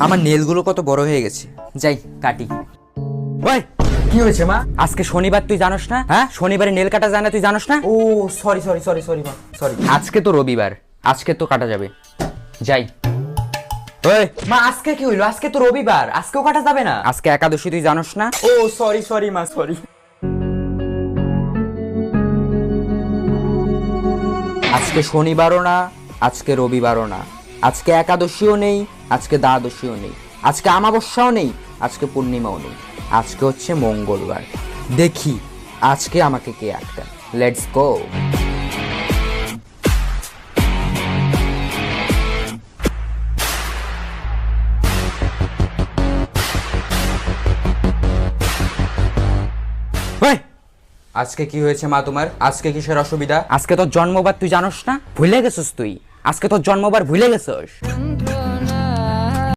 আমার নেলগুলো কত বড় হয়ে গেছে, যাই কাটি। ওই কি হয়েছে মা? আজকে শনিবার, তুই জানোস না? হ্যাঁ, শনিবারে নেল কাটা যায় না, তুই জানোস না? ও সরি সরি সরি সরি মা, সরি। আজকে তো রবিবার, আজকে তো কাটা যাবে, যাই। ওই মা আজকে কি হইলো? আজকে তো রবিবার, আজকেও কাটা যাবে না? আজকে একাদশী, তুই জানোস না? ও সরি সরি মা, সরি। আজকে শনিবারও না, আজকে রবিবারও না, আজকে একাদশীও নেই, আজকে দ্বাদশীও নেই, আজকে অমাবস্যাও নেই, আজকে পূর্ণিমাও নেই, আজকে হচ্ছে মঙ্গলবার। দেখি আজকে আমাকে কে আটকায়। Let's go. আজকে কি হয়েছে মা তোমার? আজকে কিসের অসুবিধা? আজকে তোর জন্মবার, তুই জানোস না? ভুলে গেছিস তুই? আজকে তোর জন্মবার ভুলে গেছিস?